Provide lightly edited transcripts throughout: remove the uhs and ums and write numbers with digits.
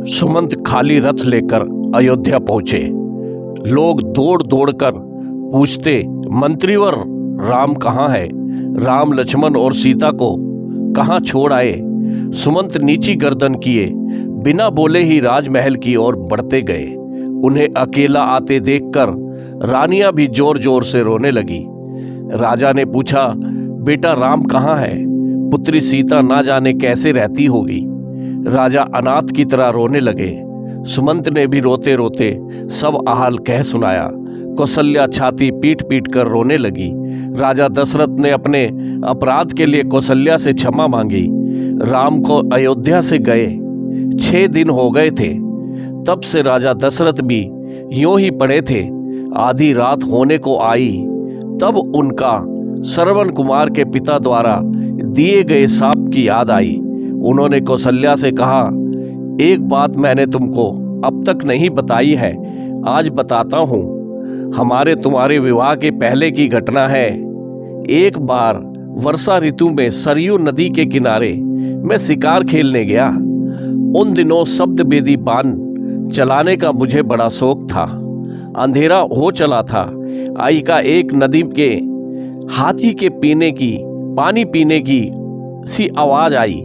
सुमंत खाली रथ लेकर अयोध्या पहुंचे। लोग दौड़ दौड़ कर पूछते, मंत्रीवर राम कहाँ है? राम लक्ष्मण और सीता को कहाँ छोड़ आए? सुमंत नीची गर्दन किए बिना बोले ही राजमहल की ओर बढ़ते गए। उन्हें अकेला आते देखकर रानियां भी जोर जोर से रोने लगी। राजा ने पूछा, बेटा राम कहाँ है? पुत्री सीता ना जाने कैसे रहती होगी। राजा अनाथ की तरह रोने लगे। सुमंत ने भी रोते रोते सब हाल कह सुनाया। कौशल्या छाती पीट पीट कर रोने लगी। राजा दशरथ ने अपने अपराध के लिए कौशल्या से क्षमा मांगी। राम को अयोध्या से गए 6 दिन हो गए थे। तब से राजा दशरथ भी यूं ही पड़े थे। आधी रात होने को आई, तब उनका श्रवण कुमार के पिता द्वारा दिए गए शाप की याद आई। उन्होंने कौशल्या से कहा, एक बात मैंने तुमको अब तक नहीं बताई है, आज बताता हूँ। हमारे तुम्हारे विवाह के पहले की घटना है। एक बार वर्षा ऋतु में सरयू नदी के किनारे मैं शिकार खेलने गया। उन दिनों शब्दभेदी बाण चलाने का मुझे बड़ा शौक था। अंधेरा हो चला था। आई का एक नदी के हाथी के पानी पीने की सी आवाज आई।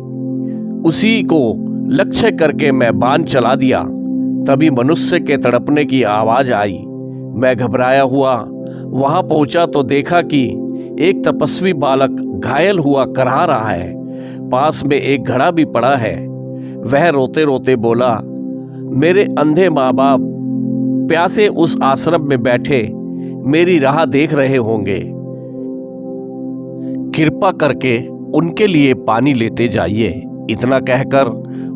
उसी को लक्ष्य करके मैं बाण चला दिया। तभी मनुष्य के तड़पने की आवाज आई। मैं घबराया हुआ वहां पहुंचा तो देखा कि एक तपस्वी बालक घायल हुआ कराह रहा है। पास में एक घड़ा भी पड़ा है। वह रोते रोते बोला, मेरे अंधे माँ बाप प्यासे उस आश्रम में बैठे मेरी राह देख रहे होंगे। कृपा करके उनके लिए पानी लेते जाइए। इतना कहकर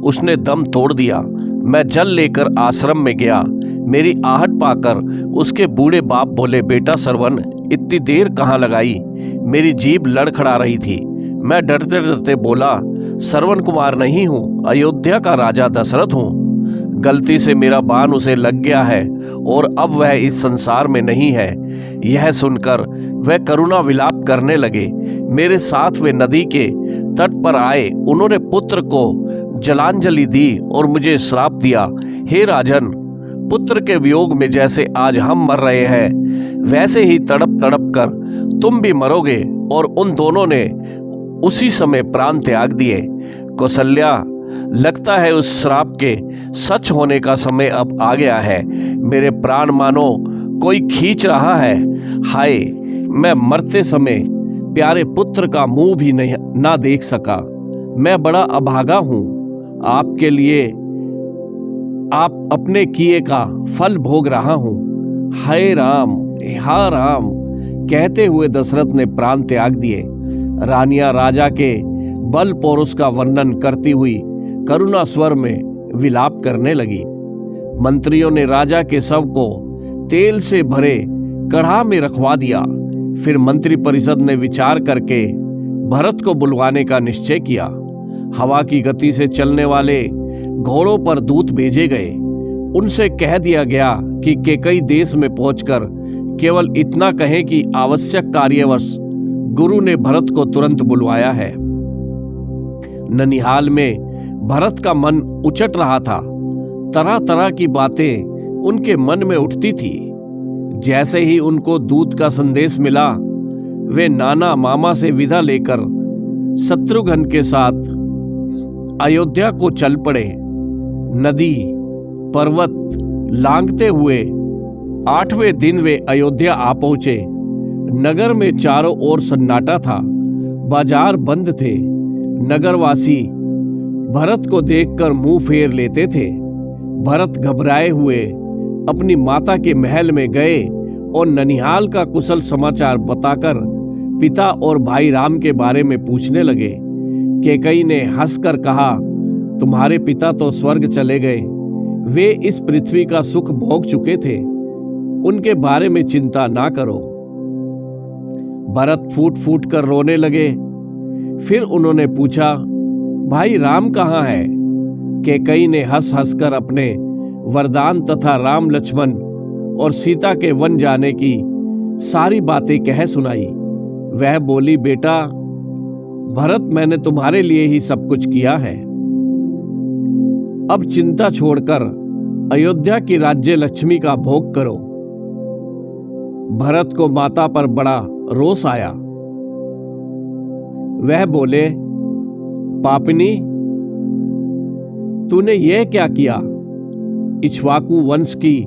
उसने दम तोड़ दिया। मैं जल लेकर आश्रम में गया। मेरी आहट पाकर उसके बूढ़े बाप बोले, बेटा श्रवण, इतनी देर कहाँ लगाई? मेरी जीभ लड़खड़ा रही थी। मैं डरते डरते बोला, श्रवण कुमार नहीं हूँ, अयोध्या का राजा दशरथ हूँ। गलती से मेरा बाण उसे लग गया है और अब वह इस संसार में नहीं है। यह सुनकर वह करुणा विलाप करने लगे। मेरे साथ वे नदी के तट पर आए। उन्होंने पुत्र को जलांजलि दी और मुझे श्राप दिया, हे राजन, पुत्र के वियोग में जैसे आज हम मर रहे हैं वैसे ही तड़प तड़प कर तुम भी मरोगे। और उन दोनों ने उसी समय प्राण त्याग दिए। कौशल्या, लगता है उस श्राप के सच होने का समय अब आ गया है। मेरे प्राण मानो कोई खींच रहा है। हाय, मैं मरते समय प्यारे पुत्र का मुंह भी ना देख सका। मैं बड़ा अभागा हूँ। आपके लिए आप अपने किए का फल भोग रहा हूँ। हाय राम, हा राम, कहते हुए दशरथ ने प्राण त्याग दिए। रानियां राजा के बल पौरुष का वर्णन करती हुई करुणा स्वर में विलाप करने लगी। मंत्रियों ने राजा के शव को तेल से भरे कढ़ा में रखवा दिया। फिर मंत्री परिषद ने विचार करके भरत को बुलवाने का निश्चय किया। हवा की गति से चलने वाले घोड़ों पर दूत भेजे गए। उनसे कह दिया गया कि कैकई देश में पहुंचकर केवल इतना कहें कि आवश्यक कार्यवश गुरु ने भरत को तुरंत बुलवाया है। ननिहाल में भरत का मन उचट रहा था। तरह तरह की बातें उनके मन में उठती थी। जैसे ही उनको दूत का संदेश मिला, वे नाना मामा से विदा लेकर शत्रुघ्न के साथ अयोध्या को चल पड़े। नदी पर्वत लांघते हुए 8वें दिन वे अयोध्या आ पहुंचे। नगर में चारों ओर सन्नाटा था। बाजार बंद थे। नगरवासी भरत को देखकर मुंह फेर लेते थे। भरत घबराए हुए अपनी माता के महल में गए और ननिहाल का कुशल समाचार बताकर पिता और भाई राम के बारे में पूछने लगे। कैकई ने हंसकर कहा, तुम्हारे पिता तो स्वर्ग चले गए। वे इस पृथ्वी का सुख भोग चुके थे। उनके बारे में चिंता ना करो। भरत फूट फूट कर रोने लगे। फिर उन्होंने पूछा, भाई राम कहाँ है? कैकई ने हंस हंसकर अपने वरदान तथा राम लक्ष्मण और सीता के वन जाने की सारी बातें कह सुनाई। वह बोली, बेटा भरत, मैंने तुम्हारे लिए ही सब कुछ किया है। अब चिंता छोड़कर अयोध्या की राज्य लक्ष्मी का भोग करो। भरत को माता पर बड़ा रोष आया। वह बोले, पापिनी, तूने यह क्या किया? इक्ष्वाकु वंश की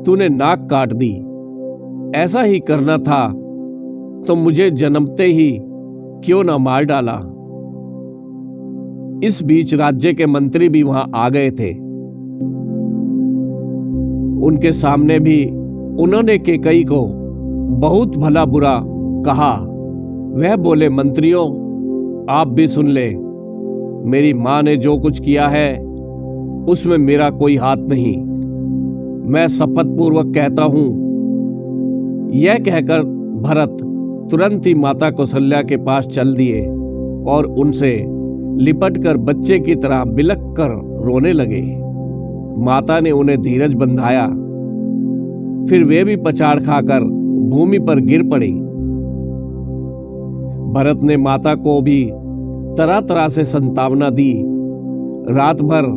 तूने नाक काट दी। ऐसा ही करना था तो मुझे जन्मते ही क्यों न मार डाला। इस बीच राज्य के मंत्री भी वहां आ गए थे। उनके सामने भी उन्होंने केकई को बहुत भला बुरा कहा। वह बोले, मंत्रियों, आप भी सुन ले। मेरी मां ने जो कुछ किया है उसमें मेरा कोई हाथ नहीं। मैं शपथ पूर्वक कहता हूं। यह कहकर भरत तुरंत ही माता कौशल्या के पास चल दिए और उनसे लिपटकर बच्चे की तरह बिलख कर रोने लगे। माता ने उन्हें धीरज बंधाया। फिर वे भी पछाड़ खाकर भूमि पर गिर पड़ी। भरत ने माता को भी तरह तरह से संतावना दी। रात भर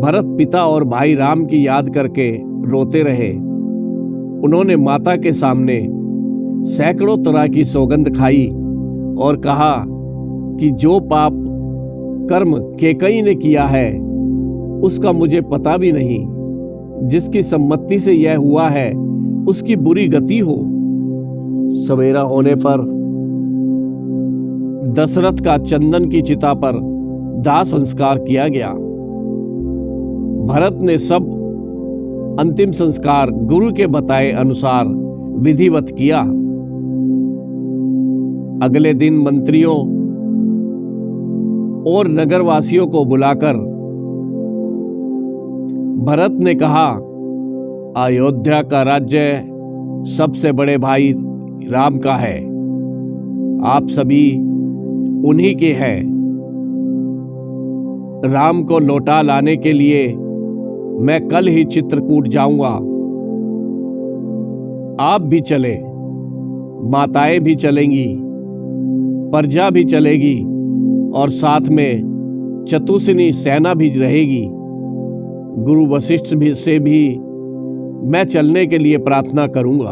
भरत पिता और भाई राम की याद करके रोते रहे। उन्होंने माता के सामने सैकड़ों तरह की सौगंध खाई और कहा कि जो पाप कर्म केकई ने किया है उसका मुझे पता भी नहीं। जिसकी सम्मति से यह हुआ है उसकी बुरी गति हो। सवेरा होने पर दशरथ का चंदन की चिता पर दाह संस्कार किया गया। भरत ने सब अंतिम संस्कार गुरु के बताए अनुसार विधिवत किया। अगले दिन मंत्रियों और नगरवासियों को बुलाकर भरत ने कहा, अयोध्या का राज्य सबसे बड़े भाई राम का है। आप सभी उन्हीं के हैं। राम को लौटा लाने के लिए मैं कल ही चित्रकूट जाऊंगा। आप भी चले, माताएं भी चलेंगी, प्रजा भी चलेगी और साथ में चतुस्नी सेना भी रहेगी। गुरु वशिष्ठ से भी मैं चलने के लिए प्रार्थना करूंगा।